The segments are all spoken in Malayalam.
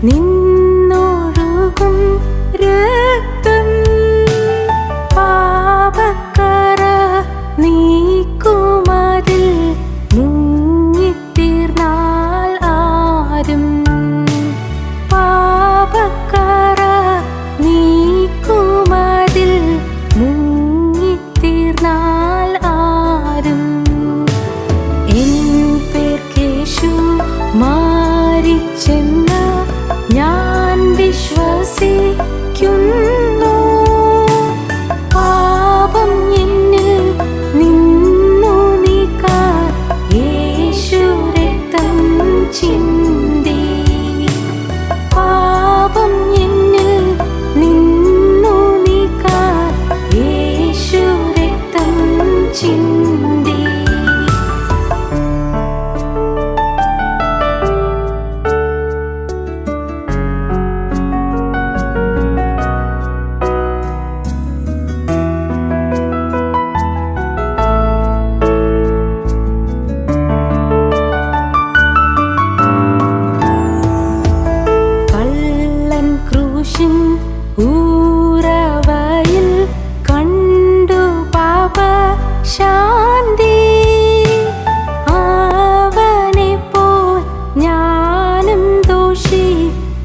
നിന്നൊഴുകും രക്തം പാപക്കറ നീക്കുമതിൽ മുങ്ങിത്തീർന്നാൽ ആരും. പാപക്കറ നീക്കുമതിൽ മുങ്ങിത്തീർന്നാൽ ആരും. എൻ പേർക്കേശു മാരിച്ചെന്ന് ഞാൻ വിശ്വസിക്കുന്നു. പാപം എന്നിൽ നിന്നു നീക്കാൻ യേശു രക്തം ചിന്തി. പാപം എന്നിൽ നിന്നു നീക്കാൻ യേശു രക്തം ചിന്തി. കള്ളൻ ക്രൂശിൻ ഊരവയിൽ കണ്ടു പാപ ശാന്തി. അവനെപ്പോൽ ഞാനും ദോഷി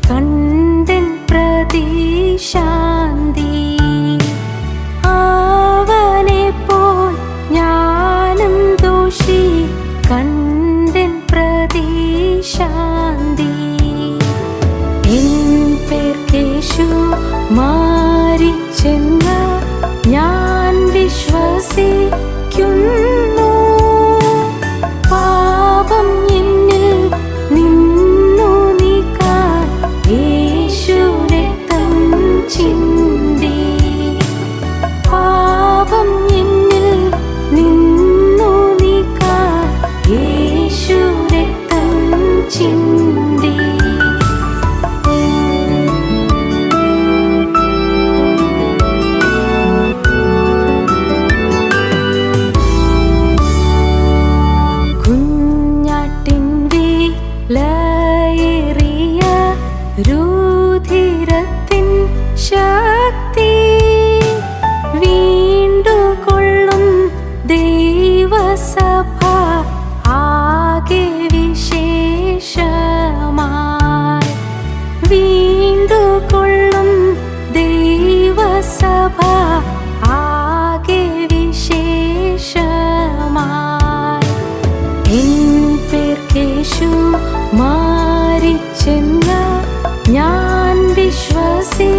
കണ്ടൻ പ്രതിശാന്തി. അവനെപ്പോൽ ഞാനും ദോഷി കണ്ടൻ പ്രതിശാന്തി. എൻ പേർക്കേശു മാരിച്ചെന്ന് ഞാൻ വിശ്വസിക്കുന്നു. പാപം എന്നിൽ നിന്നു നീക്കാൻ യേശു രക്തം ചിന്തി. പാപം എന്നിൽ നിന്നു നീക്കാൻ യേശു രക്തം ചിന്തി. കുഞ്ഞാട്ടിൻ വിലയേറിയ രുധിരത്തിൻ ശക്തി വീണ്ടുകൊള്ളും ദൈവസഭ ആകെ വിശേഷമായി. വീണ്ടുകൊള്ളും ദൈവസഭ ആകെ വിശേഷമായി. എൻ പേർക്കേശു മാരിച്ചെന്ന് ഞാൻ വിശ്വസിക്കുന്നു.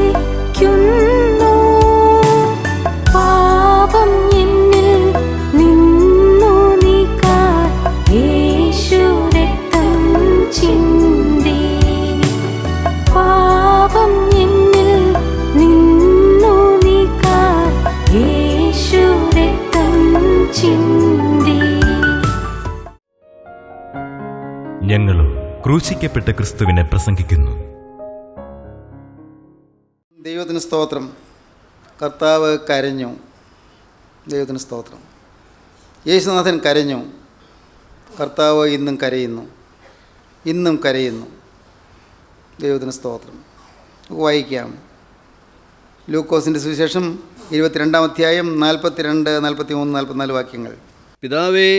പാപം എന്നിൽ നിന്നു നീക്കാൻ യേശു രക്തം ചിന്തി. പാപം എന്നിൽ നിന്നു നീക്കാൻ യേശു രക്തം ചിന്തി. ഞങ്ങളും ക്രൂശിക്കപ്പെട്ട ക്രിസ്തുവിനെ പ്രസംഗിക്കുന്നു. ദൈവത്തിന് സ്തോത്രം. കർത്താവ് കരഞ്ഞു. ദൈവത്തിന് സ്തോത്രം. യേശുനാഥൻ കരഞ്ഞു. കർത്താവ് ഇന്നും കരയുന്നു. ഇന്നും കരയുന്നു. ദൈവത്തിന് സ്തോത്രം. വായിക്കാം. ലൂക്കോസിൻ്റെ സുവിശേഷം 22-ാം അധ്യായം 42, 43, 44 വാക്യങ്ങൾ. പിതാവേ,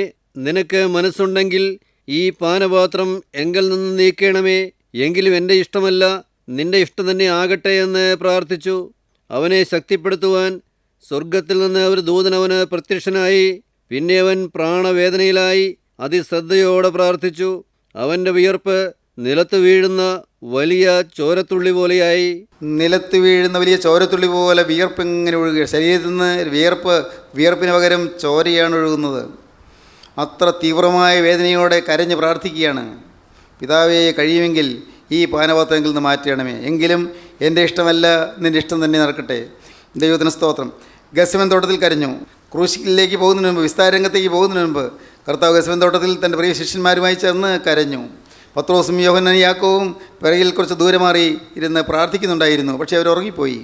നിനക്ക് മനസ്സുണ്ടെങ്കിൽ ഈ പാനപാത്രം എങ്കിൽ നിന്ന് നീക്കണമേ. എങ്കിലും എൻ്റെ ഇഷ്ടമല്ല, നിന്റെ ഇഷ്ടം തന്നെ ആകട്ടെ എന്ന് പ്രാർത്ഥിച്ചു. അവനെ ശക്തിപ്പെടുത്തുവാൻ സ്വർഗത്തിൽ നിന്ന് ഒരു ദൂതൻ അവന് പ്രത്യക്ഷനായി. പിന്നെ അവൻ പ്രാണവേദനയിലായി അതിശ്രദ്ധയോടെ പ്രാർത്ഥിച്ചു. അവൻ്റെ വിയർപ്പ് നിലത്ത് വീഴുന്ന വലിയ ചോരത്തുള്ളി പോലെയായി. നിലത്ത് വീഴുന്ന വലിയ ചോരത്തുള്ളി പോലെ വിയർപ്പ് ഇങ്ങനെ ഒഴുകുക. ശരീരത്തിൽ നിന്ന് വിയർപ്പിന് പകരം ചോരയാണ് ഒഴുകുന്നത്. അത്ര തീവ്രമായ വേദനയോടെ കരഞ്ഞ് പ്രാർത്ഥിക്കുകയാണ്. പിതാവേ, കഴിയുമെങ്കിൽ ഈ പാനപാത്രത്തിൽ നിന്ന് മാറ്റണമേ. എങ്കിലും എൻ്റെ ഇഷ്ടമല്ല, നിൻ്റെ ഇഷ്ടം തന്നെ നടക്കട്ടെ. ദൈവത്തിന് സ്തോത്രം. ഗത്സമൻ തോട്ടത്തിൽ കരഞ്ഞു. ക്രൂശിലേക്ക് പോകുന്നതിന് മുമ്പ്, വിസ്താരരംഗത്തേക്ക് പോകുന്നതിന് മുമ്പ് കർത്താവ് ഗത്സമൻ തോട്ടത്തിൽ തൻ്റെ പ്രിയ ശിഷ്യന്മാരുമായി ചേർന്ന് കരഞ്ഞു. പത്രോസും യോഹന്നാനും യാക്കോവും പിറകിൽ കുറച്ച് ദൂരെ മാറി ഇരുന്ന് പ്രാർത്ഥിക്കുന്നുണ്ടായിരുന്നു. പക്ഷേ അവർ ഉറങ്ങിപ്പോയി.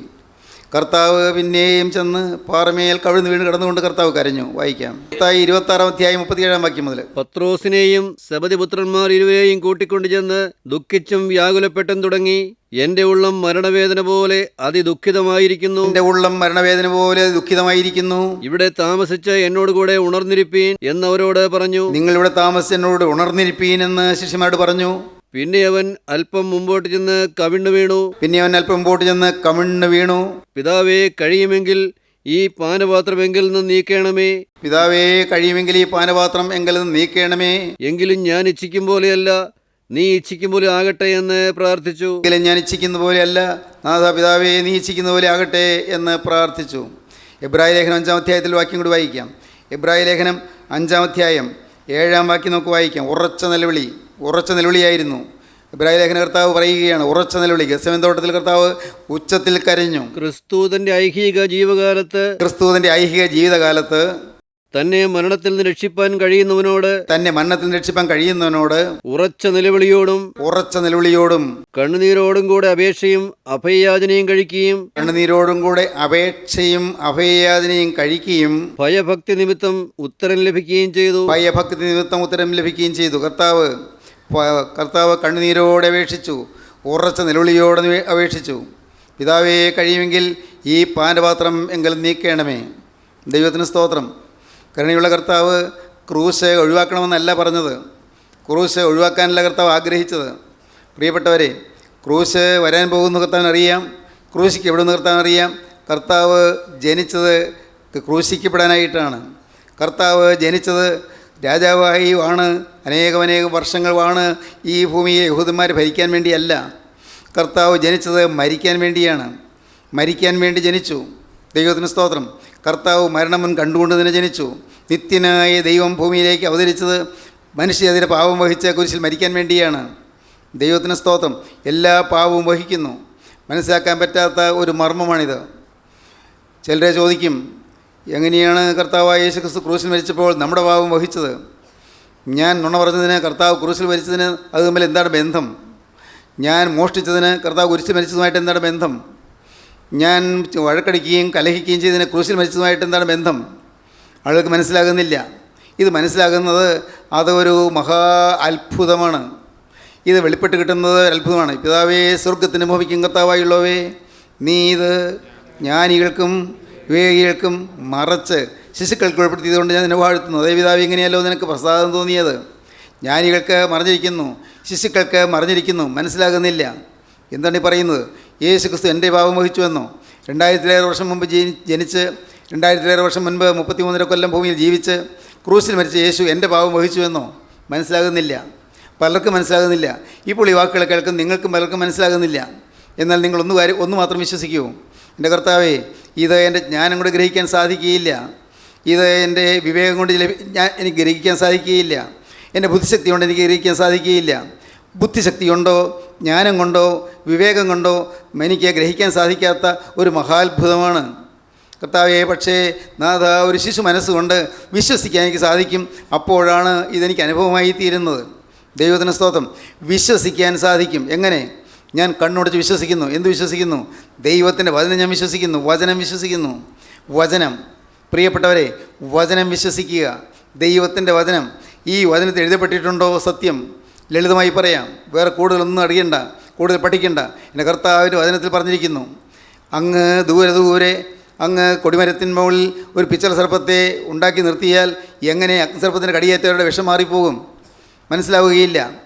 കർത്താവ് പിന്നെയും ചെന്ന് പാറമേൽ കവിഴ്ന്ന് വീണ് കിടന്നുകൊണ്ട് കർത്താവ് കരഞ്ഞു. വായിക്കാം. 26 അധ്യായം 37 വാക്യം മുതൽ. പത്രോസിനെയും സബദിപുത്രന്മാർ ഇരുവരെയും കൂട്ടിക്കൊണ്ടു ചെന്ന് ദുഃഖിച്ചും വ്യാകുലപ്പെട്ടും തുടങ്ങി. എന്റെ ഉള്ളം മരണവേദന പോലെ അതിദുഃഖിതമായിരിക്കുന്നു. എന്റെ ഉള്ളം മരണവേദന പോലെ ദുഃഖിതമായിരിക്കുന്നു. ഇവിടെ താമസിച്ച് എന്നോടുകൂടെ ഉണർന്നിരിപ്പീൻ എന്നവരോട് പറഞ്ഞു. നിങ്ങൾ ഇവിടെ താമസിച്ച് എന്നോട് ഉണർന്നിരിപ്പീൻ എന്ന് ശിഷ്യന്മാരോട് പറഞ്ഞു. പിന്നെ അവൻ അല്പം മുമ്പോട്ട് ചെന്ന് കവിണ്ണു വീണു. പിതാവേ, കഴിയുമെങ്കിൽ ഈ പാനപാത്രം എങ്കിൽ നിന്ന് നീക്കണമേ. പിതാവേ, കഴിയുമെങ്കിൽ ഈ പാനപാത്രം എങ്കിൽ നിന്ന് നീക്കണമേ. എങ്കിലും ഞാൻ ഇച്ഛിക്കും പോലെയല്ല, നീ ഇച്ഛിക്കും പോലെ ആകട്ടെ എന്ന് പ്രാർത്ഥിച്ചു. എങ്കിലും ഞാൻ ഇച്ഛിക്കുന്ന പോലെയല്ല, നാഥ പിതാവേ, നീ ഇച്ഛിക്കുന്ന പോലെ ആകട്ടെ എന്ന് പ്രാർത്ഥിച്ചു. എബ്രായ ലേഖനം 5-ാം അധ്യായത്തിൽ വാക്യം കൂടി വായിക്കാം. എബ്രായ ലേഖനം 5-ാം അധ്യായം 7-ാം വാക്യം നമുക്ക് വായിക്കാം. ഉറച്ച നിലവിളിയായിരുന്നു. എബ്രായ ലേഖന കർത്താവ് പറയുകയാണ്, ഉറച്ച നിലവിളി. ഗെത്സമേൻ തോട്ടത്തിൽ കർത്താവ് ഉച്ചത്തിൽ കരഞ്ഞു. ക്രിസ്തുവിന്റെ ഐഹിക ജീവിതകാലത്ത് തന്നെ മരണത്തിൽ നിന്ന് രക്ഷിപ്പാൻ കഴിയുന്നവനോട് ഉറച്ച നിലവിളിയോടും കണ്ണുനീരോടും കൂടെ അപേക്ഷയും അഭയയാചനയും കഴിക്കുകയും ഭയഭക്തി നിമിത്തം ഉത്തരം ലഭിക്കുകയും ചെയ്തു. കർത്താവ് കണ്ണുനീരോടെ അപേക്ഷിച്ചു, ഉറച്ച നിലവിളിയോടെ അപേക്ഷിച്ചു. പിതാവേ, കഴിയുമെങ്കിൽ ഈ പാനപാത്രം എങ്കിലും നീക്കണമേ. ദൈവത്തിന് സ്തോത്രം. കരുണയുള്ള കർത്താവ് ക്രൂശ് ഒഴിവാക്കണമെന്നല്ല പറഞ്ഞത്. ക്രൂശ് ഒഴിവാക്കാനല്ല കർത്താവ് ആഗ്രഹിച്ചത്. പ്രിയപ്പെട്ടവരെ, ക്രൂശ് വരാൻ പോകുന്ന കർത്താവിനറിയാം. ക്രൂശിക്ക് എവിടെ നിന്ന് കർത്താവിനറിയാം. കർത്താവ് ജനിച്ചത് ക്രൂശിക്കപ്പെടാനായിട്ടാണ്. കർത്താവ് ജനിച്ചത് രാജാവായി ആണ്. അനേകം വർഷങ്ങളാണ് ഈ ഭൂമിയെ യഹൂദന്മാർ ഭരിക്കാൻ വേണ്ടിയല്ല. കർത്താവ് ജനിച്ചത് മരിക്കാൻ വേണ്ടിയാണ്. മരിക്കാൻ വേണ്ടി ജനിച്ചു. ദൈവത്തിന് സ്തോത്രം. കർത്താവ് മരണം കണ്ടുകൊണ്ട് തന്നെ ജനിച്ചു. നിത്യനായ ദൈവം ഭൂമിയിലേക്ക് അവതരിച്ചത് മനുഷ്യതിൻ്റെ പാപം വഹിച്ച കുരിശിൽ മരിക്കാൻ വേണ്ടിയാണ്. ദൈവത്തിന് സ്തോത്രം. എല്ലാ പാപവും വഹിക്കുന്നു. മനസ്സിലാക്കാൻ പറ്റാത്ത ഒരു മർമ്മമാണിത്. ചിലരെ ചോദിക്കും, എങ്ങനെയാണ് കർത്താവായ യേശുക്രിസ്തു ക്രൂശിൽ മരിച്ചപ്പോൾ നമ്മുടെ പാപം വഹിച്ചത്? ഞാൻ നുണ പറഞ്ഞതിന് കർത്താവ് ക്രൂശിൽ മരിച്ചതിന് അത് തമ്മിൽ എന്താണ് ബന്ധം? ഞാൻ മോഷ്ടിച്ചതിന് കർത്താവ് കുരിശിൽ മരിച്ചതുമായിട്ട് എന്താണ് ബന്ധം? ഞാൻ വഴക്കടിക്കുകയും കലഹിക്കുകയും ചെയ്തതിന് ക്രൂശിൽ മരിച്ചതുമായിട്ട് എന്താണ് ബന്ധം? ആളുകൾക്ക് മനസ്സിലാകുന്നില്ല. ഇത് മനസ്സിലാകുന്നത് അതൊരു മഹാ അത്ഭുതമാണ്. ഇത് വെളിപ്പെട്ട് കിട്ടുന്നത് അത്ഭുതമാണ്. പിതാവേ, സ്വർഗത്തിന് ഭൂമിക്കും കർത്താവായുള്ളവേ, നീ ഇത് ജ്ഞാനികൾക്കും വിവേകികൾക്കും മറച്ച് ശിശുക്കൾക്ക് ഉൾപ്പെടുത്തിയതുകൊണ്ട് ഞാൻ നിന്നെ വാഴ്ത്തുന്നു. അതേ പിതാവ്, ഇങ്ങനെയല്ലോ നിനക്ക് പ്രസാദം തോന്നിയത്. ജ്ഞാനികൾക്ക് മറഞ്ഞിരിക്കുന്നു, ശിശുക്കൾക്ക് മറഞ്ഞിരിക്കുന്നു. മനസ്സിലാകുന്നില്ല. എന്താണ് ഈ പറയുന്നത്? യേശു ക്രിസ്തു എൻ്റെ പാപം വഹിച്ചുവെന്നോ? 2000 വർഷം മുമ്പ് ജനിച്ച് 2000 വർഷം മുൻപ് 33 കൊല്ലം ഭൂമിയിൽ ജീവിച്ച് ക്രൂസിൽ മരിച്ച യേശു എൻ്റെ പാപം വഹിച്ചുവെന്നോ? മനസ്സിലാകുന്നില്ല. പലർക്കും മനസ്സിലാകുന്നില്ല. ഇപ്പോൾ ഈ വാക്കുകൾ കേൾക്കും നിങ്ങൾക്കും പലർക്കും മനസ്സിലാകുന്നില്ല. എന്നാൽ നിങ്ങൾ ഒന്ന് മാത്രം വിശ്വസിക്കൂ. എൻ്റെ കർത്താവേ, ഇത് എൻ്റെ ജ്ഞാനം കൊണ്ട് ഗ്രഹിക്കാൻ സാധിക്കുകയില്ല. ഇത് എൻ്റെ വിവേകം കൊണ്ട് എനിക്ക് ഗ്രഹിക്കാൻ സാധിക്കുകയില്ല. എൻ്റെ ബുദ്ധിശക്തി കൊണ്ട് എനിക്ക് ഗ്രഹിക്കാൻ സാധിക്കുകയില്ല. ബുദ്ധിശക്തി കൊണ്ടോ ജ്ഞാനം കൊണ്ടോ വിവേകം കൊണ്ടോ എനിക്ക് ഗ്രഹിക്കാൻ സാധിക്കാത്ത ഒരു മഹാത്ഭുതമാണ് കർത്താവേ. പക്ഷേ നാഥ, ഒരു ശിശു മനസ്സുകൊണ്ട് വിശ്വസിക്കാൻ എനിക്ക് സാധിക്കും. അപ്പോഴാണ് ഇതെനിക്ക് അനുഭവമായി തീരുന്നത്. ദൈവത്തിന് സ്തോത്രം. വിശ്വസിക്കാൻ സാധിക്കും. എങ്ങനെ? ഞാൻ കണ്ണുടച്ച് വിശ്വസിക്കുന്നു. എന്ത് വിശ്വസിക്കുന്നു? ദൈവത്തിൻ്റെ വചനം ഞാൻ വിശ്വസിക്കുന്നു. വചനം വിശ്വസിക്കുന്നു. വചനം, പ്രിയപ്പെട്ടവരെ, വചനം വിശ്വസിക്കുക. ദൈവത്തിൻ്റെ വചനം. ഈ വചനത്തിൽ എഴുതപ്പെട്ടിട്ടുണ്ടോ സത്യം? ലളിതമായി പറയാം, വേറെ കൂടുതലൊന്നും അറിയണ്ട, കൂടുതൽ പഠിക്കണ്ട. എൻ്റെ കർത്താവിൻ്റെ വചനത്തിൽ പറഞ്ഞിരിക്കുന്നു, അങ്ങ് ദൂരെ അങ്ങ് കൊടിമരത്തിൻ മുകളിൽ ഒരു പിച്ചള സർപ്പത്തെ ഉണ്ടാക്കി നിർത്തിയാൽ എങ്ങനെ അഗ്നിസർപ്പത്തിൻ്റെ കടിയേറ്റവരുടെ വിഷം മാറിപ്പോകും? മനസ്സിലാവുകയില്ല.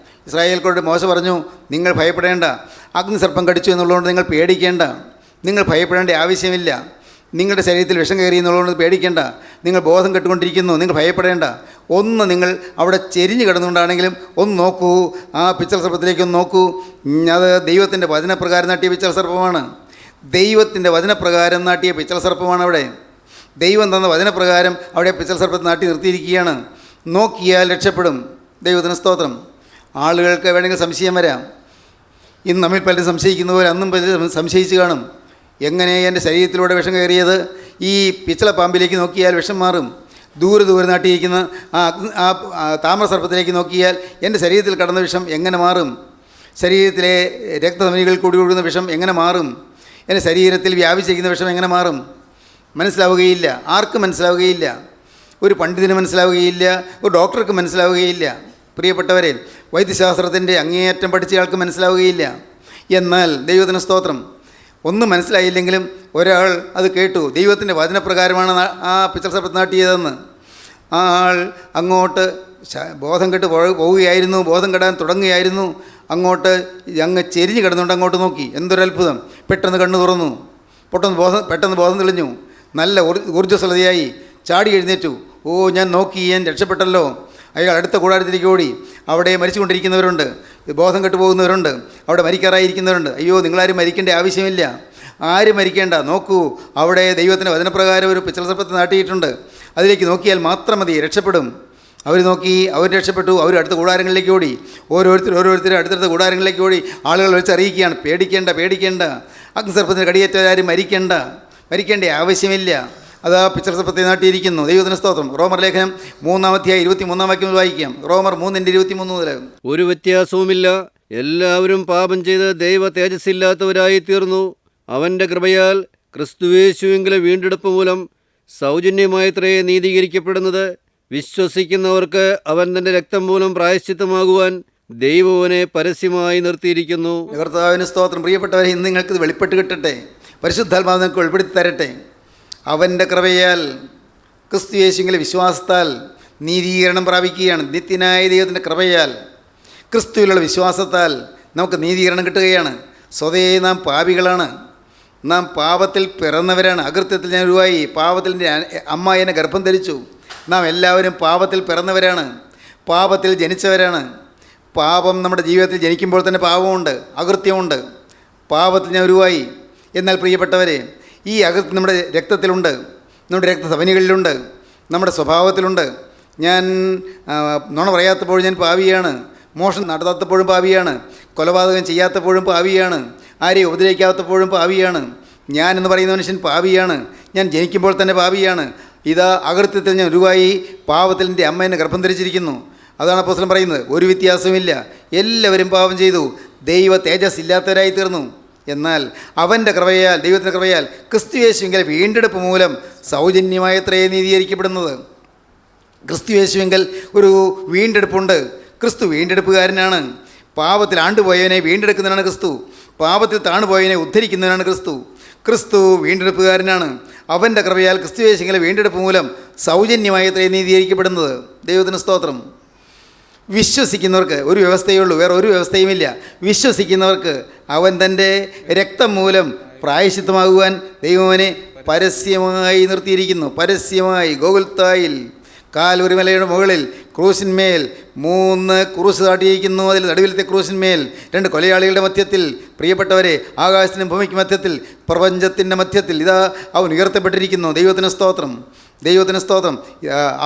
ഇസ്രായേൽക്കോട് മോശ പറഞ്ഞു, നിങ്ങൾ ഭയപ്പെടേണ്ട, അഗ്നിസർപ്പം കടിച്ചു എന്നുള്ളതുകൊണ്ട് നിങ്ങൾ പേടിക്കേണ്ട. നിങ്ങൾ ഭയപ്പെടേണ്ട ആവശ്യമില്ല. നിങ്ങളുടെ ശരീരത്തിൽ വിഷം കയറി എന്നുള്ളതുകൊണ്ട് പേടിക്കേണ്ട. നിങ്ങൾ ബോധം കെട്ടുകൊണ്ടിരിക്കുന്നു, നിങ്ങൾ ഭയപ്പെടേണ്ട. ഒന്ന് നിങ്ങൾ അവിടെ ചെരിഞ്ഞ് കിടന്നുകൊണ്ടാണെങ്കിലും ഒന്ന് നോക്കൂ, ആ പിച്ചള സർപ്പത്തിലേക്കൊന്ന് നോക്കൂ. അത് ദൈവത്തിൻ്റെ വചനപ്രകാരം നാട്ടിയ പിച്ചള സർപ്പമാണ്. ദൈവത്തിൻ്റെ വചനപ്രകാരം നാട്ടിയ പിച്ചള സർപ്പമാണ് അവിടെ. ദൈവം തന്ന വചനപ്രകാരം അവിടെ പിച്ചള സർപ്പത്തെ നാട്ടി നിർത്തിയിരിക്കുകയാണ്. നോക്കിയാൽ രക്ഷപ്പെടും. ദൈവത്തിന് സ്തോത്രം. ആളുകൾക്ക് വേണമെങ്കിൽ സംശയം വരാം. ഇന്ന് നമ്മിൽ പലരും സംശയിക്കുന്ന പോലെ അന്നും പലരും സംശയിച്ച് കാണും. എങ്ങനെ എൻ്റെ ശരീരത്തിലൂടെ വിഷം കയറിയത്? ഈ പിച്ചള പാമ്പിലേക്ക് നോക്കിയാൽ വിഷം മാറും. ദൂരെ നാട്ടിയിരിക്കുന്ന ആ താമ്രസർപ്പത്തിലേക്ക് നോക്കിയാൽ എൻ്റെ ശരീരത്തിൽ കടന്ന വിഷം എങ്ങനെ മാറും? ശരീരത്തിലെ രക്തധമനികളിൽ കൂടി ഒഴുകുന്ന വിഷം എങ്ങനെ മാറും? എൻ്റെ ശരീരത്തിൽ വ്യാപിച്ചിരിക്കുന്ന വിഷം എങ്ങനെ മാറും? മനസ്സിലാവുകയില്ല. ആർക്കും മനസ്സിലാവുകയില്ല. ഒരു പണ്ഡിതന് മനസ്സിലാവുകയില്ല, ഒരു ഡോക്ടർക്ക് മനസ്സിലാവുകയില്ല. പ്രിയപ്പെട്ടവരെ, വൈദ്യശാസ്ത്രത്തിൻ്റെ അങ്ങേയറ്റം പഠിച്ചയാൾക്ക് മനസ്സിലാവുകയില്ല. എന്നാൽ ദൈവത്തിന് സ്തോത്രം, ഒന്നും മനസ്സിലായില്ലെങ്കിലും ഒരാൾ അത് കേട്ടു. ദൈവത്തിൻ്റെ വചനപ്രകാരമാണ് ആ പിക്ചർ സർപ്പത്ത് നാട്ടിയതെന്ന്. ആ ആൾ അങ്ങോട്ട് ബോധം കെട്ട് പോവുകയായിരുന്നു, ബോധം കെടാൻ തുടങ്ങുകയായിരുന്നു. അങ്ങോട്ട് അങ്ങ് ചെരിഞ്ഞ് കിടന്നുകൊണ്ട് അങ്ങോട്ട് നോക്കി. എന്തൊരത്ഭുതം! പെട്ടെന്ന് കണ്ണു തുറന്നു, പെട്ടെന്ന് ബോധം തെളിഞ്ഞു, നല്ല ഊർജ്ജസ്വലതയായി ചാടി എഴുന്നേറ്റു. ഓ, ഞാൻ നോക്കി, ഞാൻ രക്ഷപ്പെട്ടല്ലോ. അയാൾ അടുത്ത കൂടാരത്തിലേക്ക് ഓടി. അവിടെ മരിച്ചുകൊണ്ടിരിക്കുന്നവരുണ്ട്, ബോധം കെട്ടു പോകുന്നവരുണ്ട്, അവിടെ മരിക്കാറായിരിക്കുന്നവരുണ്ട്. അയ്യോ, നിങ്ങളാരും മരിക്കേണ്ട ആവശ്യമില്ല, ആരും മരിക്കേണ്ട. നോക്കൂ, അവിടെ ദൈവത്തിൻ്റെ വചനപ്രകാരം ഒരു പിച്ചള സർപ്പത്തെ നാട്ടിയിട്ടുണ്ട്. അതിലേക്ക് നോക്കിയാൽ മാത്രം മതി, രക്ഷപ്പെടും. അവർ നോക്കി, അവർ രക്ഷപ്പെട്ടു. അവർ അടുത്ത കൂടാരങ്ങളിലേക്ക് ഓടി. ഓരോരുത്തരും അടുത്തടുത്ത കൂടാരങ്ങളിലേക്ക് ഓടി. ആളുകൾ വെച്ചറിയിക്കുകയാണ്, പേടിക്കേണ്ട, അഗ്നിസർപ്പത്തിന് കടിയേറ്റവരാരും മരിക്കേണ്ട ആവശ്യമില്ല. അതാ പിച്ചർ സർപ്പത്തെ നാട്ടിയിരിക്കുന്നു. ദൈവത്തിന് സ്തോത്രം. റോമർ ലേഖനം 3-23 വാക്യം വായിക്കാം. റോമർ 3:23 മുതൽ. ഒരു വ്യത്യാസവുമില്ല, എല്ലാവരും പാപം ചെയ്ത് ദൈവ തേജസ്സില്ലാത്തവരായി തീർന്നു. അവൻ്റെ കൃപയാൽ ക്രിസ്തുയേശുവിലെ വീണ്ടെടുപ്പ് മൂലം സൗജന്യമായത്രേ നീതീകരിക്കപ്പെടുന്നത്. വിശ്വസിക്കുന്നവർക്ക് അവൻ തൻ്റെ രക്തം മൂലം പ്രായശ്ചിത്തമാകുവാൻ ദൈവവനെ പരസ്യമായി നിർത്തിയിരിക്കുന്നു. കർത്താവിന് സ്തോത്രം. പ്രിയപ്പെട്ടവരെ, ഇന്ന് നിങ്ങൾക്കിത് വെളിപ്പെട്ട് കിട്ടട്ടെ. പരിശുദ്ധാത്മാവ് നിങ്ങൾക്ക് വെളിപ്പെടുത്തി തരട്ടെ. അവൻ്റെ കൃപയാൽ ക്രിസ്തുയേശുവിലെ വിശ്വാസത്താൽ നീതീകരണം പ്രാപിക്കുകയാണ്. നിത്യനായ ദൈവത്തിൻ്റെ കൃപയാൽ ക്രിസ്തുവിലുള്ള വിശ്വാസത്താൽ നമുക്ക് നീതീകരണം കിട്ടുകയാണ്. സ്വതേ നാം പാപികളാണ്, നാം പാപത്തിൽ പിറന്നവരാണ്. അകൃത്യത്തിൽ ഞാൻ ഉരുവായി, പാപത്തിൽ എൻ്റെ അമ്മ എന്നെ ഗർഭം ധരിച്ചു. നാം എല്ലാവരും പാപത്തിൽ പിറന്നവരാണ്, പാപത്തിൽ ജനിച്ചവരാണ്. പാപം നമ്മുടെ ജീവിതത്തിൽ ജനിക്കുമ്പോൾ തന്നെ പാപമുണ്ട്, അകൃത്യമുണ്ട്. പാപത്തിൽ ഞാൻ ഉരുവായി. എന്നാൽ പ്രിയപ്പെട്ടവരെ, ഈ അകൃത്യം നമ്മുടെ രക്തത്തിലുണ്ട്, നമ്മുടെ രക്തധമനികളിലുണ്ട്, നമ്മുടെ സ്വഭാവത്തിലുണ്ട്. ഞാൻ നുണ പറയാത്തപ്പോഴും ഞാൻ പാപിയാണ്, മോഷണം നടത്താത്തപ്പോഴും പാപിയാണ്, കൊലപാതകം ചെയ്യാത്തപ്പോഴും പാപിയാണ്, ആരെയും ഉപദ്രവിക്കാത്തപ്പോഴും പാപിയാണ്. ഞാൻ എന്ന് പറയുന്ന മനുഷ്യൻ പാപിയാണ്, ഞാൻ ജനിക്കുമ്പോൾ തന്നെ പാപിയാണ്. ഇതാ അകൃത്യത്തിൽ ഞാൻ ഉരുവായി, പാപത്തിൽ എൻ്റെ അമ്മ എന്നെ ഗർഭം ധരിച്ചിരിക്കുന്നു. അതാണ് അപ്പോസ്തലൻ പറയുന്നത്. ഒരു വ്യത്യാസവുമില്ല, എല്ലാവരും പാപം ചെയ്തു, ദൈവ തേജസ് ഇല്ലാത്തവരായി തീർന്നു. എന്നാൽ അവൻ്റെ കൃപയാൽ, ദൈവത്തിൻ്റെ കൃപയാൽ ക്രിസ്തുയേശുവിങ്കൽ വീണ്ടെടുപ്പ് മൂലം സൗജന്യമായത്രേ നീതീകരിക്കപ്പെടുന്നത്. ക്രിസ്തുയേശുവിങ്കൽ ഒരു വീണ്ടെടുപ്പുണ്ട്. ക്രിസ്തു വീണ്ടെടുപ്പുകാരനാണ്. പാപത്തിൽ ആണ്ടുപോയവനെ വീണ്ടെടുക്കുന്നവനാണ് ക്രിസ്തു. പാപത്തിൽ താണുപോയവനെ ഉദ്ധരിക്കുന്നവനാണ് ക്രിസ്തു. ക്രിസ്തു വീണ്ടെടുപ്പുകാരനാണ്. അവൻ്റെ കൃപയാൽ ക്രിസ്തുയേശുവിങ്കൽ വീണ്ടെടുപ്പ് മൂലം സൗജന്യമായത്രേ നീതീകരിക്കപ്പെടുന്നത്. ദൈവത്തിന് സ്തോത്രം. വിശ്വസിക്കുന്നവർക്ക് ഒരു വ്യവസ്ഥയേ ഉള്ളൂ, വേറെ ഒരു വ്യവസ്ഥയുമില്ല. വിശ്വസിക്കുന്നവർക്ക് അവൻ തൻ്റെ രക്തം മൂലം പ്രായശ്ചിത്തമാകുവാൻ ദൈവവനെ പരസ്യമായി നിർത്തിയിരിക്കുന്നു. പരസ്യമായി ഗോകുൽത്തായിൽ കാൽവരിമലയുടെ മുകളിൽ ക്രൂശിന്മേൽ 3 ക്രൂശ് കാട്ടിയിരിക്കുന്നു. അതിൽ നടുവിലത്തെ ക്രൂശിന്മേൽ 2 കൊലയാളികളുടെ മധ്യത്തിൽ, പ്രിയപ്പെട്ടവരെ, ആകാശത്തിനും ഭൂമിക്ക് മധ്യത്തിൽ, പ്രപഞ്ചത്തിൻ്റെ മധ്യത്തിൽ ഇതാ അവൻ ഉയർത്തപ്പെട്ടിരിക്കുന്നു. ദൈവത്തിന് സ്തോത്രം, ദൈവത്തിന് സ്തോത്രം.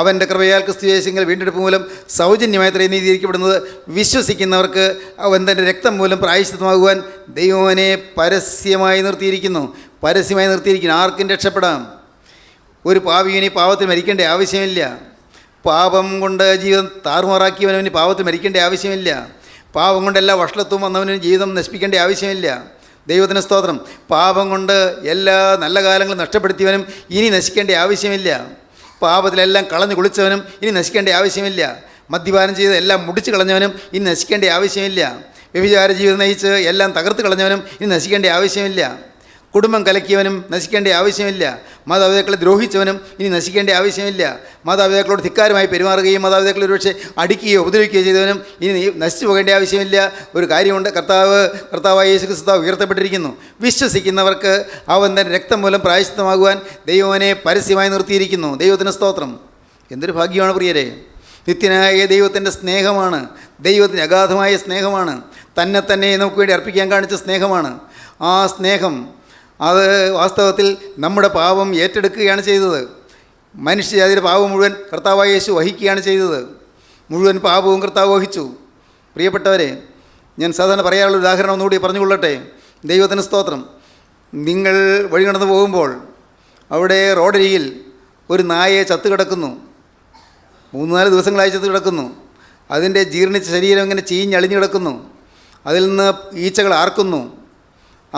അവൻ്റെ കൃപയാൽ ക്രിസ്തുയേശുവിൽ വീണ്ടെടുപ്പ് മൂലം സൗജന്യമായത്രേ നീതീകരിക്കപ്പെടുന്നത്. വിശ്വസിക്കുന്നവർക്ക് അവൻ തൻ്റെ രക്തം മൂലം പ്രായശ്ചിത്തമാകുവാൻ ദൈവവനെ പരസ്യമായി നിർത്തിയിരിക്കുന്നു. ആർക്കും രക്ഷപ്പെടാം. ഒരു പാപിയെ പാപത്തിൽ മരിക്കേണ്ട ആവശ്യമില്ല. പാപം കൊണ്ട് ജീവിതം താറുമാറാക്കിയവനവന് പാപത്തിൽ മരിക്കേണ്ട ആവശ്യമില്ല. പാപം കൊണ്ട് എല്ലാ വഷളത്വവും വന്നവന് ജീവിതം നശിപ്പിക്കേണ്ട ആവശ്യമില്ല. ദൈവത്തിന് സ്തോത്രം. പാപം കൊണ്ട് എല്ലാ നല്ല കാലങ്ങളും നഷ്ടപ്പെടുത്തിയവനും ഇനി നശിക്കേണ്ട ആവശ്യമില്ല. പാപത്തിലെല്ലാം കളഞ്ഞു കുളിച്ചവനും ഇനി നശിക്കേണ്ട ആവശ്യമില്ല. മദ്യപാനം ചെയ്ത് എല്ലാം മുടിച്ച് കളഞ്ഞവനും ഇനി നശിക്കേണ്ട ആവശ്യമില്ല. വ്യഭിചാര ജീവിതം നയിച്ച് എല്ലാം തകർത്ത് കളഞ്ഞവനും ഇനി നശിക്കേണ്ട ആവശ്യമില്ല. കുടുംബം കലക്കിയവനും നശിക്കേണ്ട ആവശ്യമില്ല. മാതാപിതാക്കളെ ദ്രോഹിച്ചവനും ഇനി നശിക്കേണ്ട ആവശ്യമില്ല. മാതാപിതാക്കളോട് ധിക്കാരമായി പെരുമാറുകയും മാതാപിതാക്കളെ ഒരുപക്ഷെ അടിക്കുകയോ ഉപദ്രവിക്കുകയോ ചെയ്തവനും ഇനി നശിച്ചു പോകേണ്ട ആവശ്യമില്ല. ഒരു കാര്യമുണ്ട്, കർത്താവായ യേശു ക്രിസ്തു ഉയർത്തപ്പെട്ടിരിക്കുന്നു. വിശ്വസിക്കുന്നവർക്ക് അവൻ തൻ്റെ രക്തം മൂലം പ്രായശ്ചിത്തമാകുവാൻ ദൈവവനെ പരസ്യമായി നിർത്തിയിരിക്കുന്നു. ദൈവത്തിന് സ്തോത്രം. എന്തൊരു ഭാഗ്യമാണ് പ്രിയരെ! നിത്യനായ ദൈവത്തിൻ്റെ സ്നേഹമാണ്, ദൈവത്തിൻ്റെ അഗാധമായ സ്നേഹമാണ്, തന്നെ നമുക്ക് വേണ്ടി അർപ്പിക്കാൻ കാണിച്ച സ്നേഹമാണ്. ആ സ്നേഹം അത് വാസ്തവത്തിൽ നമ്മുടെ പാപം ഏറ്റെടുക്കുകയാണ് ചെയ്തത്. മനുഷ്യജാതിയുടെ പാപം മുഴുവൻ കർത്താവായ യേശു വഹിക്കുകയാണ് ചെയ്തത്. മുഴുവൻ പാപവും കർത്താവ് വഹിച്ചു. പ്രിയപ്പെട്ടവരെ, ഞാൻ സാധാരണ പറയാനുള്ള ഉദാഹരണം ഒന്നുകൂടി പറഞ്ഞുകൊള്ളട്ടെ. ദൈവത്തിന് സ്തോത്രം. നിങ്ങൾ വഴി നടന്നു പോകുമ്പോൾ അവിടെ റോഡരികിൽ ഒരു നായയെ ചത്തു കിടക്കുന്നു. 3-4 ദിവസങ്ങളായി ചത്തു കിടക്കുന്നു. അതിൻ്റെ ജീർണിച്ച ശരീരം ഇങ്ങനെ ചീഞ്ഞളിഞ്ഞു കിടക്കുന്നു. അതിൽ നിന്ന് ഈച്ചകൾ ആർക്കുന്നു.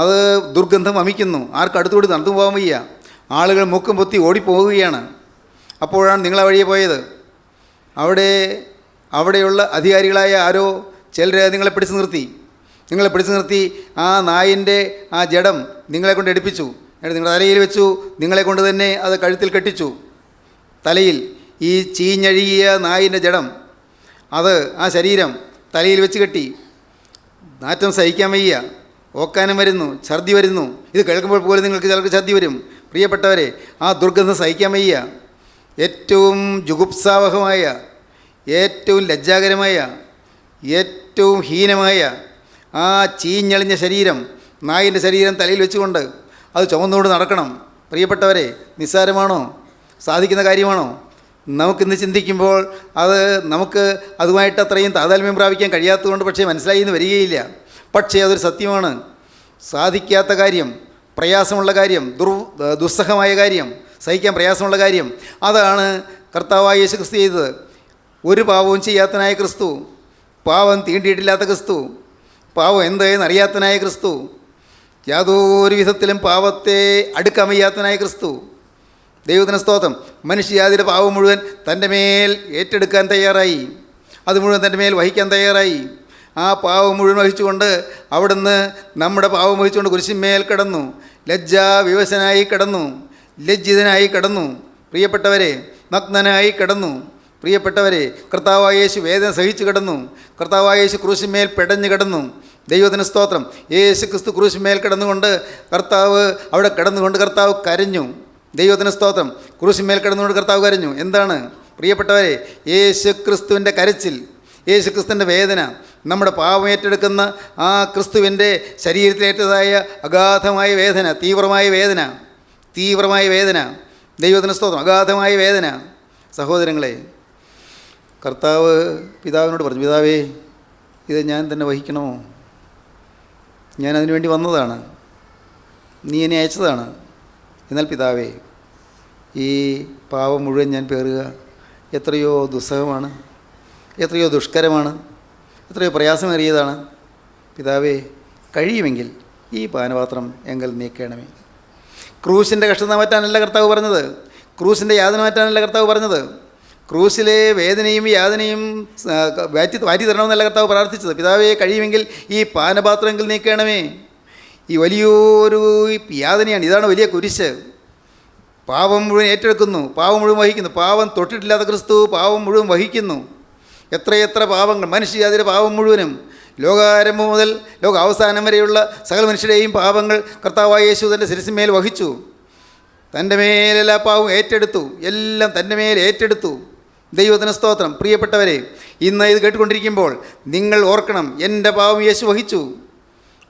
അത് ദുർഗന്ധം വമിക്കുന്നു. ആർക്കും അടുത്തുകൂടി നടന്നു പോകാൻ വയ്യ. ആളുകൾ മുക്കും പൊത്തി ഓടിപ്പോവുകയാണ്. അപ്പോഴാണ് നിങ്ങൾ ആ വഴിയെ പോയത്. അവിടെയുള്ള അധികാരികളായ ആരോ ചിലർ നിങ്ങളെ പിടിച്ചു നിർത്തി ആ നായിൻ്റെ ആ ജഡം നിങ്ങളെ കൊണ്ട് എടുപ്പിച്ചു. എന്നിട്ട് നിങ്ങളുടെ തലയിൽ വെച്ചു. നിങ്ങളെ കൊണ്ട് തന്നെ അത് കഴുത്തിൽ കെട്ടിച്ചു. തലയിൽ ഈ ചീഞ്ഞഴുകിയ നായിൻ്റെ ജഡം, അത് ആ ശരീരം തലയിൽ വെച്ച് കെട്ടി. നാറ്റം സഹിക്കാൻ വയ്യ, ഓക്കാനം വരുന്നു, ഛർദി വരുന്നു. ഇത് കേൾക്കുമ്പോൾ പോലും നിങ്ങൾക്ക് ചിലർക്ക് ഛർദി വരും. പ്രിയപ്പെട്ടവരെ, ആ ദുർഗന്ധം സഹിക്കാൻ വയ്യ. ഏറ്റവും ജുഗുപ്സാവഹമായ, ഏറ്റവും ലജ്ജാകരമായ, ഏറ്റവും ഹീനമായ ആ ചീഞ്ഞളിഞ്ഞ ശരീരം, നായിൻ്റെ ശരീരം തലയിൽ വെച്ചുകൊണ്ട് അത് ചുമന്നുകൊണ്ട് നടക്കണം. പ്രിയപ്പെട്ടവരെ, നിസ്സാരമാണോ? സാധിക്കുന്ന കാര്യമാണോ? നമുക്കിന്ന് ചിന്തിക്കുമ്പോൾ നമുക്ക് അതുമായിട്ട് അത്രയും താതാത്മ്യം പ്രാപിക്കാൻ കഴിയാത്തതുകൊണ്ട് പക്ഷേ മനസ്സിലായി എന്ന് വരികയില്ല. പക്ഷേ അതൊരു സത്യമാണ്. സാധിക്കാത്ത കാര്യം, പ്രയാസമുള്ള കാര്യം, ദുസ്സഹമായ കാര്യം, സഹിക്കാൻ പ്രയാസമുള്ള കാര്യം, അതാണ് കർത്താവായ യേശു ക്രിസ്തു ചെയ്തത്. ഒരു പാവവും ചെയ്യാത്തനായ ക്രിസ്തു, പാവം തീണ്ടിയിട്ടില്ലാത്ത ക്രിസ്തു, പാവം എന്തെന്ന് അറിയാത്തനായ ക്രിസ്തു, യാതൊരു വിധത്തിലും പാവത്തെ അടുക്കാൻ വയ്യാത്തനായ ക്രിസ്തു. ദൈവത്തിന് സ്തോത്രം. മനുഷ്യജാതിയുടെ പാവം മുഴുവൻ തൻ്റെ മേൽ ഏറ്റെടുക്കാൻ തയ്യാറായി, അത് മുഴുവൻ തൻ്റെ മേൽ വഹിക്കാൻ തയ്യാറായി. ആ പാവം മുഴുവൻ വഹിച്ചുകൊണ്ട് അവിടുന്ന് നമ്മുടെ പാവം വഹിച്ചുകൊണ്ട് കുരിശിന്മേൽ കിടന്നു, ലജ്ജാവിവശനായി കിടന്നു, ലജ്ജിതനായി കിടന്നു. പ്രിയപ്പെട്ടവരെ, നഗ്നനായി കിടന്നു. പ്രിയപ്പെട്ടവരെ, കർത്താവായ യേശു വേദന സഹിച്ചു കിടന്നു. കർത്താവായ യേശു ക്രൂശിന്മേൽ പെടഞ്ഞു കിടന്നു. ദൈവത്തിന് സ്തോത്രം. യേശു ക്രിസ്തു ക്രൂശിന്മേൽ കിടന്നുകൊണ്ട് അവിടെ കിടന്നുകൊണ്ട് കർത്താവ് കരഞ്ഞു. ദൈവത്തിന് സ്തോത്രം. ക്രൂശിന്മേൽ കിടന്നുകൊണ്ട് കർത്താവ് കരഞ്ഞു. എന്താണ് പ്രിയപ്പെട്ടവരെ? യേശു ക്രിസ്തുവിൻ്റെ കരച്ചിൽ, യേശു ക്രിസ്തുവിൻ്റെ വേദന, നമ്മുടെ പാപം ഏറ്റെടുക്കുന്ന ആ ക്രിസ്തുവിൻ്റെ ശരീരത്തിലേറ്റതായ അഗാധമായ വേദന, തീവ്രമായ വേദന. ദൈവത്തിന് സ്തോത്രം. അഗാധമായ വേദന. സഹോദരങ്ങളെ, കർത്താവ് പിതാവിനോട് പറഞ്ഞു, പിതാവേ, ഇത് ഞാൻ തന്നെ വഹിക്കണമോ? ഞാൻ അതിനു വേണ്ടി വന്നതാണ്, നീ എന്നെ അയച്ചതാണ്. എന്നാൽ പിതാവേ, ഈ പാവം മുഴുവൻ ഞാൻ പേറുക എത്രയോ ദുസ്സഹമാണ്, എത്രയോ ദുഷ്കരമാണ്, എത്രയോ പ്രയാസമേറിയതാണ്. പിതാവേ, കഴിയുമെങ്കിൽ ഈ പാനപാത്രം എങ്കിൽ നീക്കണമേ. ക്രൂശിൻ്റെ കഷ്ടത മാറ്റാനല്ല കർത്താവ് പറഞ്ഞത്, ക്രൂശിൻ്റെ യാതന മാറ്റാനല്ല കർത്താവ് പറഞ്ഞത്, ക്രൂശിലെ വേദനയും യാതനയും മാറ്റി തരണമെന്നല്ല കർത്താവ് പ്രാർത്ഥിച്ചത്. പിതാവേ, കഴിയുമെങ്കിൽ ഈ പാനപാത്രമെങ്കിൽ നീക്കണമേ. ഈ വലിയൊരു യാതനയാണ്. ഇതാണ് വലിയ കുരിശ്. പാവം മുഴുവൻ ഏറ്റെടുക്കുന്നു, പാവം മുഴുവൻ വഹിക്കുന്നു. പാവം തൊട്ടിട്ടില്ലാത്ത ക്രിസ്തു പാവം മുഴുവൻ വഹിക്കുന്നു. എത്രയെത്ര പാവങ്ങൾ, മനുഷ്യജാതിയുടെ പാവം മുഴുവനും, ലോകാരംഭം മുതൽ ലോകാവസാനം വരെയുള്ള സകല മനുഷ്യരുടെയും പാപങ്ങൾ കർത്താവായ യേശു തൻ്റെ ശിരസിന്മേൽ വഹിച്ചു. തൻ്റെ മേലെല്ലാ പാവവും ഏറ്റെടുത്തു, എല്ലാം തൻ്റെ മേൽ ഏറ്റെടുത്തു. ദൈവത്തിന് സ്തോത്രം. പ്രിയപ്പെട്ടവരെ, ഇന്ന് ഇത് കേട്ടുകൊണ്ടിരിക്കുമ്പോൾ നിങ്ങൾ ഓർക്കണം, എൻ്റെ പാവം യേശു വഹിച്ചു.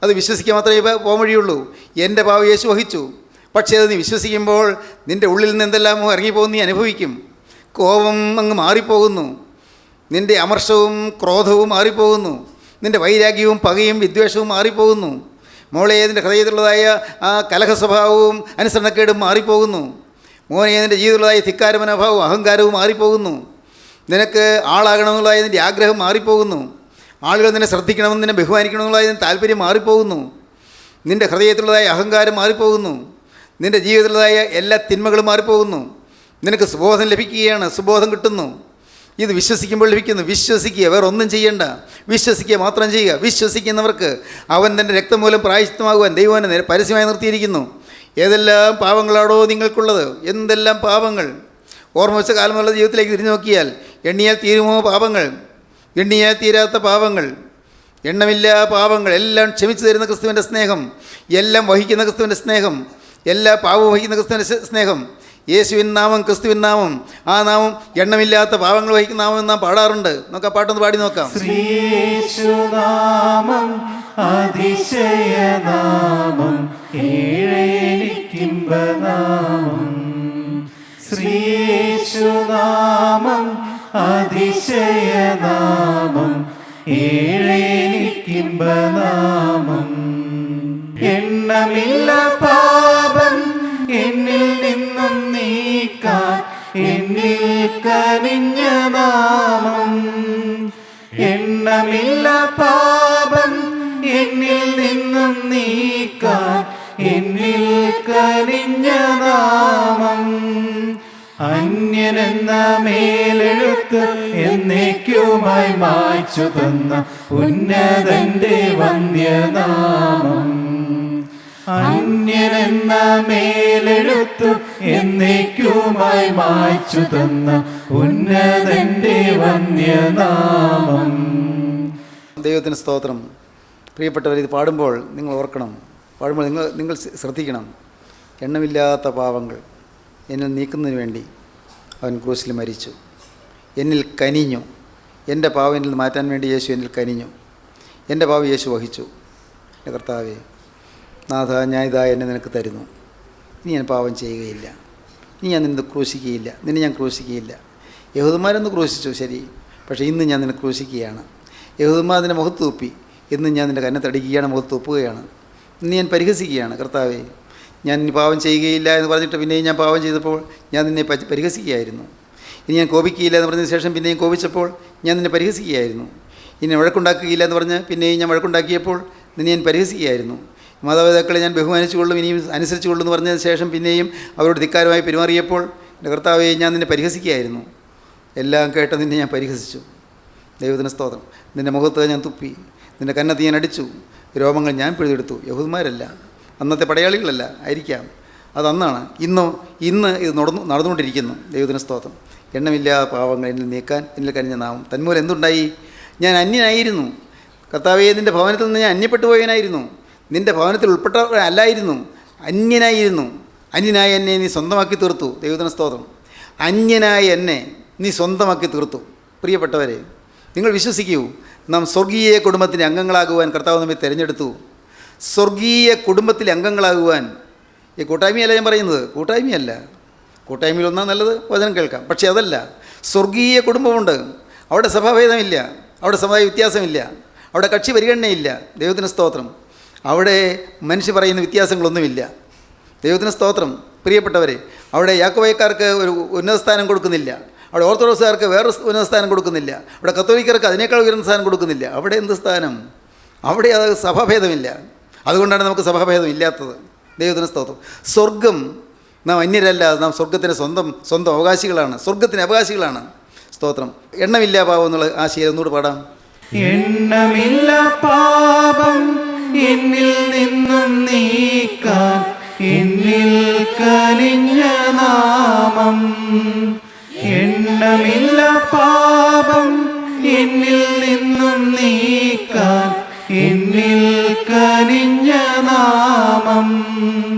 അത് വിശ്വസിക്കാൻ മാത്രമേ പോകാൻ വഴിയുള്ളൂ. എൻ്റെ പാവം യേശു വഹിച്ചു. പക്ഷേ അത് നീ വിശ്വസിക്കുമ്പോൾ നിൻ്റെ ഉള്ളിൽ നിന്ന് എന്തെല്ലാമോ ഇറങ്ങിപ്പോകും, നീ അനുഭവിക്കും. കോപം അങ്ങ് മാറിപ്പോകുന്നു, നിൻ്റെ അമർഷവും ക്രോധവും മാറിപ്പോകുന്നു, നിൻ്റെ വൈരാഗ്യവും പകയും വിദ്വേഷവും മാറിപ്പോകുന്നു. മോളെ, നിൻ്റെ ഹൃദയത്തിലുള്ളതായ ആ കലഹ സ്വഭാവവും അനുസരണക്കേടും മാറിപ്പോകുന്നു. മോനെ, നിൻ്റെ ജീവിതത്തിലുള്ളതായ ധിക്കാര മനോഭാവവും അഹങ്കാരവും മാറിപ്പോകുന്നു. നിനക്ക് ആളാകണമെന്നുള്ളതായ നിൻ്റെ ആഗ്രഹം മാറിപ്പോകുന്നു. ആളുകൾ നിന്നെ ശ്രദ്ധിക്കണമെന്ന്, നിന്നെ ബഹുമാനിക്കണമെന്നുള്ളതായ നിൻ്റെ താല്പര്യം മാറിപ്പോകുന്നു. നിൻ്റെ ഹൃദയത്തിലുള്ളതായ അഹങ്കാരം മാറിപ്പോകുന്നു. നിൻ്റെ ജീവിതത്തിലുള്ളതായ എല്ലാ തിന്മകളും മാറിപ്പോകുന്നു. നിനക്ക് സുബോധം ലഭിക്കുകയാണ്, സുബോധം കിട്ടുന്നു. ഇത് വിശ്വസിക്കുമ്പോൾ ലഭിക്കുന്നു. വിശ്വസിക്കുക, വേറെ ഒന്നും ചെയ്യേണ്ട, വിശ്വസിക്കുക മാത്രം ചെയ്യുക. വിശ്വസിക്കുന്നവർക്ക് അവൻ തൻ്റെ രക്തം മൂലം പ്രായശ്ചിത്തമാകുവാൻ ദൈവം പരസ്യമായി നിർത്തിയിരിക്കുന്നു. ഏതെല്ലാം പാവങ്ങളാണോ നിങ്ങൾക്കുള്ളത്, എന്തെല്ലാം പാവങ്ങൾ! ഓർമ്മ വെച്ച കാലം മുതലുള്ള ജീവിതത്തിലേക്ക് തിരിഞ്ഞു നോക്കിയാൽ എണ്ണിയാൽ തീരുമോ പാവങ്ങൾ? എണ്ണിയാൽ തീരാത്ത പാവങ്ങൾ, എണ്ണമില്ലാ പാവങ്ങൾ. എല്ലാം ക്ഷമിച്ചു തരുന്ന ക്രിസ്തുവിൻ്റെ സ്നേഹം, എല്ലാം വഹിക്കുന്ന ക്രിസ്തുവിൻ്റെ സ്നേഹം, എല്ലാ പാവവും വഹിക്കുന്ന ക്രിസ്തുവിൻ്റെ സ്നേഹം. യേശുവിൻ നാമം, ക്രിസ്തുവിൻ നാമം, ആ നാമം എണ്ണമില്ലാത്ത പാവങ്ങൾ വഹിക്കുന്ന നാമം നാം പാടാറുണ്ട്. നമുക്ക് ആ പാട്ടൊന്ന് പാടി നോക്കാം. ശ്രീയേശുനാമം അതിശയനാമം, ഏഴേനിക്കിമ്പനാമം. ശ്രീയേശുനാമം അതിശയനാമം, ഏഴേനിക്കിമ്പനാമം. എണ്ണമില്ല പാപം എന്നിൽ നിന്നും നീക്കാൻ എന്നിൽ കനിഞ്ഞ നാമം. എണ്ണമില്ല പാപം എന്നിൽ നിന്നും നീക്കാൻ എന്നിൽ കനിഞ്ഞ നാമം. അന്യനെന്ന മേലെഴുത്ത് എന്നേക്കുമായി മായ്ച്ചു തന്ന ഉന്നതന്റെ വന്യനാമം. അന്യനെന്ന മേലെഴുത്ത് എന്നേക്കുമായി മായ്ച്ചു തന്ന ഉന്നതന്റെ വന്യനാമം. ദൈവത്തിന് സ്തോത്രം. പ്രിയപ്പെട്ടവർ, ഇത് പാടുമ്പോൾ നിങ്ങൾ ഓർക്കണം, പാടുമ്പോൾ നിങ്ങൾ ശ്രദ്ധിക്കണം. എണ്ണമില്ലാത്ത പാവങ്ങൾ എന്നിൽ നീക്കുന്നതിന് വേണ്ടി അവൻ ക്രൂശിൽ മരിച്ചു. എന്നിൽ കനിഞ്ഞു. എൻ്റെ പാവം എന്നിൽ മാറ്റാൻ വേണ്ടി യേശു എന്നിൽ കനിഞ്ഞു. എൻ്റെ പാവം യേശു വഹിച്ചു. എൻ്റെ കർത്താവേ, നാഥ, ഞാൻ ഇതാ എന്നെ നിനക്ക് തരുന്നു. ഇനി ഞാൻ പാവം ചെയ്യുകയില്ല. ഇനി ഞാൻ നിന്നെ ക്രൂശിക്കുകയില്ല. നിന്നെ ഞാൻ ക്രൂശിക്കുകയില്ല. യഹൂദന്മാരൊന്ന് ക്രൂശിച്ചു, ശരി. പക്ഷേ ഇന്ന് ഞാൻ നിന്നെ ക്രൂശിക്കുകയാണ്. യഹൂദന്മാർ നിൻ്റെ മുഖത്ത് തുപ്പി. ഇന്ന് ഞാൻ നിൻ്റെ കന്നത്തടിക്കുകയാണ്, മുഖത്ത് തുപ്പുകയാണ്. ഇന്ന് ഞാൻ പരിഹസിക്കുകയാണ്. കർത്താവേ, ഞാൻ ഇനി പാവം ചെയ്യുകയില്ല എന്ന് പറഞ്ഞിട്ട് പിന്നെയും ഞാൻ പാവം ചെയ്തപ്പോൾ ഞാൻ നിന്നെ പരിഹസിക്കുകയായിരുന്നു. ഇനി ഞാൻ കോപിക്കുകയില്ല എന്ന് പറഞ്ഞതിന് ശേഷം പിന്നെയും കോപിച്ചപ്പോൾ ഞാൻ നിന്നെ പരിഹസിക്കുകയായിരുന്നു. ഇനി വഴക്കുണ്ടാക്കുകയില്ല എന്ന് പറഞ്ഞ് പിന്നെയും ഞാൻ വഴക്കുണ്ടാക്കിയപ്പോൾ നിന്നെ ഞാൻ പരിഹസിക്കുകയായിരുന്നു. മാതാപിതാക്കളെ ഞാൻ ബഹുമാനിച്ചുകൊള്ളും, ഇനിയും അനുസരിച്ചുകൊള്ളും എന്ന് പറഞ്ഞതിന് ശേഷം പിന്നെയും അവരോട് ധിക്കാരമായി പെരുമാറിയപ്പോൾ എൻ്റെ കർത്താവെ, ഞാൻ നിന്നെ പരിഹസിക്കുകയായിരുന്നു. എല്ലാം കേട്ട നിന്നെ ഞാൻ പരിഹസിച്ചു. ദൈവത്തിന് സ്തോത്രം. നിൻ്റെ മുഖത്ത് ഞാൻ തുപ്പി, നിൻ്റെ കന്നത്ത് ഞാൻ അടിച്ചു, രോമങ്ങൾ ഞാൻ പിഴുതെടുത്തു. യഹൂദന്മാരല്ല, അന്നത്തെ പടയാളികളല്ല, ആയിരിക്കാം, അതന്നാണ്. ഇന്ന് ഇത് നടന്നുകൊണ്ടിരിക്കുന്നു. ദൈവത്തിന് സ്തോത്രം. എണ്ണമില്ലാത്ത പാവങ്ങൾ എന്നിൽ നീക്കാൻ എന്നിൽ കനിഞ്ഞ നാമം. തന്മൂലം എന്തുണ്ടായി? ഞാൻ അന്യനായിരുന്നു. കർത്താവേ, നിൻ്റെ ഭവനത്തിൽ നിന്ന് ഞാൻ അന്യപ്പെട്ടു പോയവനായിരുന്നു. നിൻ്റെ ഭവനത്തിൽ ഉൾപ്പെട്ടവരല്ലായിരുന്നു, അന്യനായിരുന്നു. അന്യനായ എന്നെ നീ സ്വന്തമാക്കി തീർത്തു. ദൈവത്തിന് സ്തോത്രം. അന്യനായ എന്നെ നീ സ്വന്തമാക്കി തീർത്തു. പ്രിയപ്പെട്ടവരെ, നിങ്ങൾ വിശ്വസിക്കൂ, നാം സ്വർഗീയ കുടുംബത്തിൻ്റെ അംഗങ്ങളാകുവാൻ കർത്താവ് നമ്മെ തിരഞ്ഞെടുത്തു. സ്വർഗീയ കുടുംബത്തിലെ അംഗങ്ങളാകുവാൻ. ഈ കൂട്ടായ്മയല്ല ഞാൻ പറയുന്നത്, കൂട്ടായ്മയല്ല. കൂട്ടായ്മയിൽ ഒന്നാ നല്ലത്, വചനം കേൾക്കാം. പക്ഷേ അതല്ല, സ്വർഗീയ കുടുംബമുണ്ട്. അവിടെ സഭാഭേദമില്ല, അവിടെ സമുദായ വ്യത്യാസമില്ല, അവിടെ കക്ഷി പരിഗണനയില്ല. ദൈവത്തിന് സ്തോത്രം. അവിടെ മനുഷ്യ പറയുന്ന വ്യത്യാസങ്ങളൊന്നുമില്ല. ദൈവത്തിന് സ്തോത്രം. പ്രിയപ്പെട്ടവരെ, അവിടെ യാക്കോബക്കാർക്ക് ഒരു ഉന്നത സ്ഥാനം കൊടുക്കുന്നില്ല. അവിടെ ഓർത്തഡോക്സുകാർക്ക് വേറെ ഉന്നത സ്ഥാനം കൊടുക്കുന്നില്ല. അവിടെ കത്തോലിക്കർക്ക് അതിനേക്കാൾ ഉയർന്ന സ്ഥാനം കൊടുക്കുന്നില്ല. അവിടെ എന്ത് സ്ഥാനം? അവിടെ അത് സഭാഭേദമില്ല. അതുകൊണ്ടാണ് നമുക്ക് സഭാഭേദം ഇല്ലാത്തത്. ദൈവത്തിന് സ്തോത്രം. സ്വർഗം നാം അന്യരല്ല, നാം സ്വർഗത്തിൻ്റെ സ്വന്തം അവകാശികളാണ്, സ്വർഗത്തിന് അവകാശികളാണ്. സ്തോത്രം. എണ്ണമില്ല പാവം എന്നുള്ള ആ ശീലം ഒന്നുകൂടെ പാടാം. എണ്ണമില്ല പാപം എന്നിൽ നിന്നും നീക്കാൻ എന്നിൽ കനിഞ്ഞ നാമം. എണ്ണമില്ല പാപം എന്നിൽ നിന്നും നീക്കാൻ എന്നിൽ കനിഞ്ഞ നാമം.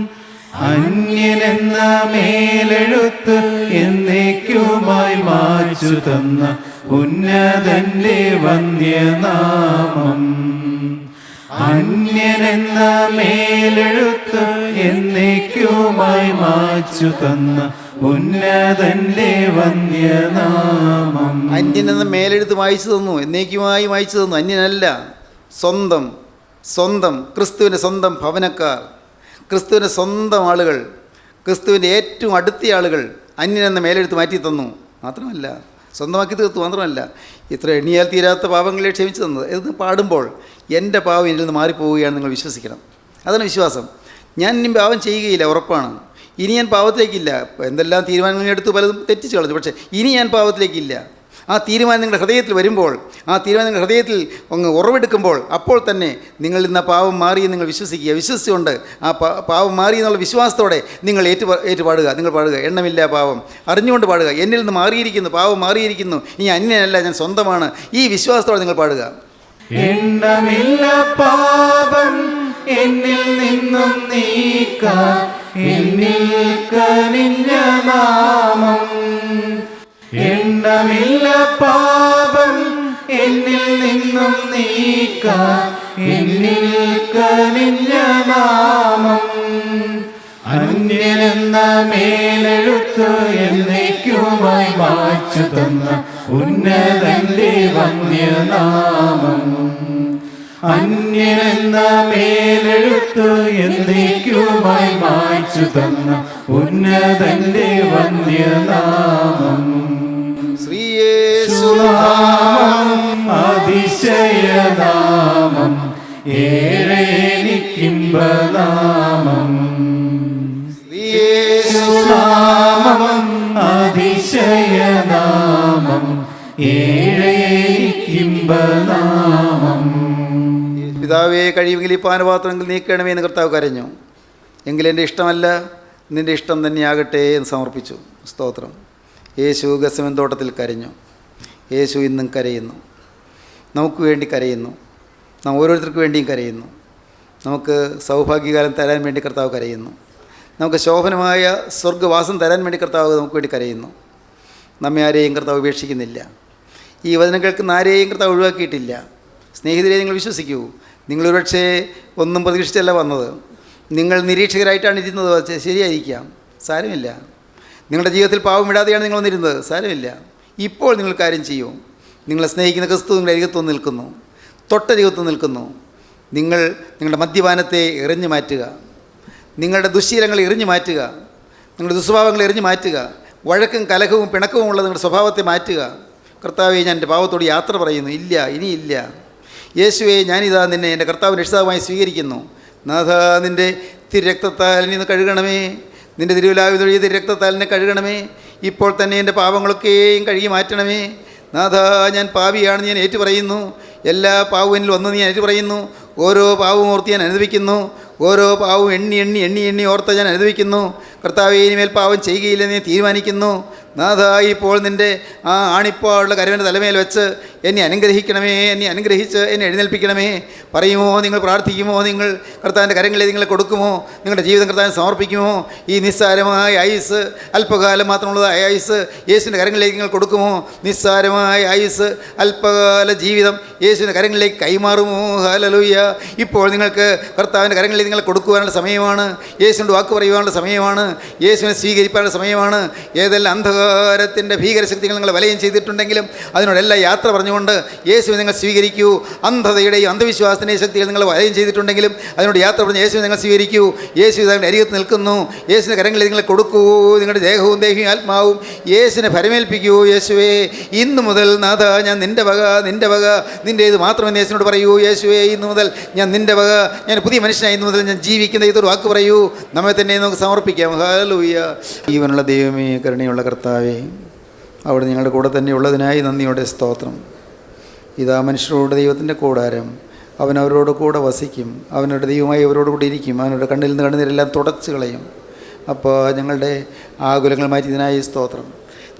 അന്യനെന്ന മേലെഴുത്ത് എന്നേക്കുമായി മായ്ച്ചു തന്ന ഉന്നതന്റെ വന്യനാമം. അന്യനെന്ന മേലെഴുത്ത് എന്നേക്കുമായി മായ്ച്ചു തന്ന ഉന്നതന്റെ വന്യനാമം. അന്യനെന്ന മേലെഴുത്ത് മായ്ച്ചു തന്നു, എന്നേക്കുമായി മായ്ച്ചു തന്നു. അന്യനല്ല, സ്വന്തം ക്രിസ്തുവിൻ്റെ സ്വന്തം ഭവനക്കാർ, ക്രിസ്തുവിൻ്റെ സ്വന്തം ആളുകൾ, ക്രിസ്തുവിൻ്റെ ഏറ്റവും അടുത്ത ആളുകൾ അന്യനെന്ന മേലെഴുത്ത് മാറ്റി തന്നു. മാത്രമല്ല, സ്വന്തമാക്കി തീർത്തു. മാത്രമല്ല, ഇത്ര എണ്ണിയാൽ തീരാത്ത പാപങ്ങളെ ക്ഷമിച്ചു തന്നത്. ഇത് പാടുമ്പോൾ എൻ്റെ പാവം എന്നിൽ നിന്ന് മാറിപ്പോവുകയാണ് നിങ്ങൾ വിശ്വസിക്കണം. അതാണ് വിശ്വാസം. ഞാൻ ഇനി പാവം ചെയ്യുകയില്ല, ഉറപ്പാണ്. ഇനി ഞാൻ പാവത്തിലേക്കില്ല. എന്തെല്ലാം തീരുമാനങ്ങൾ എടുത്തു, പലതും തെറ്റിച്ച് കളഞ്ഞു. പക്ഷേ ഇനി ഞാൻ പാവത്തിലേക്കില്ല. ആ തീരുമാനം നിങ്ങളുടെ ഹൃദയത്തിൽ വരുമ്പോൾ, ആ തീരുമാനം നിങ്ങളുടെ ഹൃദയത്തിൽ ഒന്ന് ഉറവെടുക്കുമ്പോൾ, അപ്പോൾ തന്നെ നിങ്ങളിൽ നിന്ന് പാവം മാറിയെന്ന് നിങ്ങൾ വിശ്വസിക്കുക. വിശ്വസിച്ചുകൊണ്ട് ആ പാവം മാറി എന്നുള്ള വിശ്വാസത്തോടെ നിങ്ങൾ ഏറ്റുപാടുക. നിങ്ങൾ പാടുക, എണ്ണമില്ല പാവം, അറിഞ്ഞുകൊണ്ട് പാടുക. എന്നിൽ നിന്ന് മാറിയിരിക്കുന്നു, പാവം മാറിയിരിക്കുന്നു, ഇനി അന്യനല്ല, ഞാൻ സ്വന്തമാണ്. ഈ വിശ്വാസത്തോടെ നിങ്ങൾ പാടുക. എണ്ണമില്ല പാപം എന്നിൽ നിന്നും നീക്കാൻ എന്നിൽ കനിഞ്ഞ നാമം. എണ്ണമില്ല പാപം എന്നിൽ നിന്നും നീക്കാൻ എന്നിൽ കനിഞ്ഞ നാമം. അന്യനെന്ന മേലെഴുത്ത് എന്നേക്കുമായി മായ്ച്ചു തന്ന ഉന്നതന്റെ വന്യനാമം. അന്യനെന്ന മേലെഴുത്ത് എന്നേക്കുമായി മായ്ച്ചു തന്ന ഉന്നതന്റെ വന്യനാമം. ശ്രീയേശു നാമം അതിശയനാമം ഏറെ എനിക്കിമ്പനാമം. യേശുനാമം അതിശയനാമം, ഏറെ എനിക്കിമ്പനാമം. പിതാവേ, കഴിയുമെങ്കിൽ ഈ പാനപാത്രങ്ങൾ നീക്കണമേ എന്ന് കർത്താവ് കരഞ്ഞു. എങ്കിലെൻ്റെ ഇഷ്ടമല്ല നിൻ്റെ ഇഷ്ടം തന്നെയാകട്ടെ എന്ന് സമർപ്പിച്ചു. സ്തോത്രം. യേശു ഗത്സമൻ തോട്ടത്തിൽ കരഞ്ഞു. യേശു ഇന്നും കരയുന്നു. നമുക്ക് വേണ്ടി കരയുന്നു. നാം ഓരോരുത്തർക്ക് വേണ്ടിയും കരയുന്നു. നമുക്ക് സൗഭാഗ്യകാലം തരാൻ വേണ്ടി കർത്താവ് കരയുന്നു. നമുക്ക് ശോഭനമായ സ്വർഗ്ഗവാസം തരാൻ വേണ്ടി കർത്താവ് നമുക്ക് വേണ്ടി കരയുന്നു. നമ്മെ ആരെയും കർത്താവ് ഉപേക്ഷിക്കുന്നില്ല. ഈ വചനം കേൾക്കുന്ന ആരെയും കർത്താവ് ഒഴിവാക്കിയിട്ടില്ല. സ്നേഹിതരെ, നിങ്ങൾ വിശ്വസിക്കൂ. നിങ്ങളൊരുപക്ഷേ ഒന്നും പ്രതീക്ഷിച്ചല്ല വന്നത്. നിങ്ങൾ നിരീക്ഷകരായിട്ടാണ് ഇരുന്നത്. ശരിയായിരിക്കാം, സാരമില്ല. നിങ്ങളുടെ ജീവിതത്തിൽ പാവം ഇടാതെയാണ് നിങ്ങൾ വന്നിരുന്നത്. സാരമില്ല. ഇപ്പോൾ നിങ്ങൾ കാര്യം ചെയ്യൂ. നിങ്ങളെ സ്നേഹിക്കുന്ന ക്രിസ്തു നിങ്ങളുടെ അരികത്വം നിൽക്കുന്നു, തൊട്ടരികത്വം നിൽക്കുന്നു. നിങ്ങൾ നിങ്ങളുടെ മദ്യപാനത്തെ എറിഞ്ഞു മാറ്റുക. നിങ്ങളുടെ ദുശ്ശീലങ്ങൾ എറിഞ്ഞു മാറ്റുക. നിങ്ങളുടെ ദുസ്വഭാവങ്ങൾ എറിഞ്ഞു മാറ്റുക. വഴക്കും കലഹവും പിണക്കവും ഉള്ള നിങ്ങളുടെ സ്വഭാവത്തെ മാറ്റുക. കർത്താവെ, ഞാൻ എൻ്റെ പാവത്തോട് യാത്ര പറയുന്നു. ഇല്ല, ഇനിയില്ല. യേശുവെ, ഞാനിതാ നിന്നെ എൻ്റെ കർത്താവിൻ്റെ രക്ഷിതാവുമായി സ്വീകരിക്കുന്നു. നാഥ, നിൻ്റെ തിരുരക്തത്താൽ നിന്ന് കഴുകണമേ. നിൻ്റെ തിരുവിലാവിതൊഴിയ തിരുരക്തത്താൽ എന്നെ കഴുകണമേ. ഇപ്പോൾ തന്നെ എൻ്റെ പാപങ്ങളൊക്കെയും കഴുകി മാറ്റണമേ. നാഥ, ഞാൻ പാപിയാണെന്ന് ഞാൻ ഏറ്റുപറയുന്നു. എല്ലാ പാവവും എന്നിൽ വന്നെന്ന് ഞാൻ ഏറ്റുപറയുന്നു. ഓരോ പാവവും ഓർത്ത് ഞാൻ അനുഭവിക്കുന്നു. ഓരോ പാവവും എണ്ണി എണ്ണി എണ്ണി എണ്ണി ഓർത്ത് ഞാൻ അനുഭവിക്കുന്നു. കർത്താവേ, ഇനിമേൽ പാവം ചെയ്യുകയില്ലെന്ന് ഞാൻ തീരുമാനിക്കുന്നു. നാഥ, ഇപ്പോൾ നിൻ്റെ ആ ആണിപ്പാടുള്ള കരവൻ്റെ തലമേൽ വെച്ച് എന്നെ അനുഗ്രഹിക്കണമേ. എന്നെ അനുഗ്രഹിച്ച് എന്നെ എഴുന്നേൽപ്പിക്കണമേ. പറയുമോ, നിങ്ങൾ പ്രാർത്ഥിക്കുമോ, നിങ്ങൾ കർത്താവിൻ്റെ കരങ്ങളിൽ നിങ്ങൾ കൊടുക്കുമോ, നിങ്ങളുടെ ജീവിതം കർത്താവിന് സമർപ്പിക്കുമോ? ഈ നിസ്സാരമായ ആയുസ്, അല്പകാലം മാത്രമുള്ളതായ ആയുസ് യേശുവിൻ്റെ കരങ്ങളിലേക്ക് നിങ്ങൾ കൊടുക്കുമോ? നിസ്സാരമായ ആയുസ്, അല്പകാല ജീവിതം യേശുവിൻ്റെ കരങ്ങളിലേക്ക് കൈമാറുമോ? ഹല്ലേലൂയ. ഇപ്പോൾ നിങ്ങൾക്ക് കർത്താവിൻ്റെ കരങ്ങളിലേക്ക് നിങ്ങൾ കൊടുക്കുവാനുള്ള സമയമാണ്. യേശുവിൻ്റെ വാക്ക് പറയുവാനുള്ള സമയമാണ്. യേശുവിനെ സ്വീകരിക്കാനുള്ള സമയമാണ്. ഏതെല്ലാം അന്ധകാരത്തിൻ്റെ ഭീകരശക്തികൾ നിങ്ങൾ വലയം ചെയ്തിട്ടുണ്ടെങ്കിലും അതിനോടെല്ലാം യാത്ര പറഞ്ഞുകൊണ്ട് യേശുവിനെ നിങ്ങൾ സ്വീകരിക്കൂ. അന്ധതയുടെയും അന്ധവിശ്വാസത്തിൻ്റെയും ശക്തികൾ നിങ്ങൾ വലയം ചെയ്തിട്ടുണ്ടെങ്കിലും അതിനോട് യാത്ര പറഞ്ഞ് യേശുവിനെ നിങ്ങൾ സ്വീകരിക്കൂ. യേശു അതിൻ്റെ അരികത്ത് നിൽക്കുന്നു. യേശുവിൻ്റെ കരങ്ങളിൽ നിങ്ങൾ കൊടുക്കൂ. നിങ്ങളുടെ ദേഹവും ദേഹിയും ആത്മാവും യേശുവിനെ ഫലമേൽപ്പിക്കൂ. യേശുവേ, ഇന്നു മുതൽ നാഥ, ഞാൻ നിൻ്റെ വക, നിൻ്റെ വക, നിൻ്റേത് മാത്രമെന്ന് യേശുവിനോട് പറയൂ. യേശുവേ, ഇന്നു മുതൽ ഞാൻ നിൻ്റെ വക, ഞാൻ പുതിയ മനുഷ്യനായി ഇന്നു മുതൽ ഞാൻ ജീവിക്കുന്ന ഇതൊരു വാക്ക് പറയൂ. നമ്മെ തന്നെ നമുക്ക് സമർപ്പിക്കാം. ഹല്ലേലൂയ. ജീവനുള്ള ദൈവമേ, കരുണയുള്ള കർത്താവേ, അവിടെ ഞങ്ങളുടെ കൂടെ തന്നെ ഉള്ളതിനായി നന്ദിയോടെ സ്തോത്രം. ഇതാ മനുഷ്യരോട് ദൈവത്തിൻ്റെ കൂടാരം. അവൻ അവരോട് കൂടെ വസിക്കും. അവനവരുടെ ദൈവമായി അവരോട് കൂടി ഇരിക്കും. അവനവരുടെ കണ്ണിൽ നിന്ന് കണ്ണുനീരെല്ലാം തുടച്ചു കളയും. അപ്പോൾ ഞങ്ങളുടെ ആകുലങ്ങൾ മാറ്റിയതിനായി സ്തോത്രം.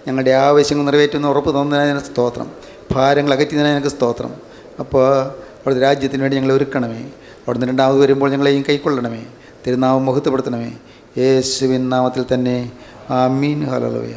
ഞങ്ങളുടെ ആവശ്യങ്ങൾ നിറവേറ്റുന്ന ഉറപ്പ് തന്നതിനായി സ്തോത്രം. ഭാരങ്ങൾ അകറ്റിയതിനായി ഞങ്ങൾക്ക് സ്തോത്രം. അപ്പോൾ അവിടുത്തെ രാജ്യത്തിന് വേണ്ടി ഞങ്ങളെ ഒരുക്കണമേ. അവിടുന്ന് രണ്ടാമത് വരുമ്പോൾ ഞങ്ങളെയും കൈക്കൊള്ളണമേ. തിരുനാമം മഹത്വപ്പെടുത്തണമേ. യേശുവിൻ നാമത്തിൽ തന്നെ. ആമീൻ. ഹല്ലേലൂയ.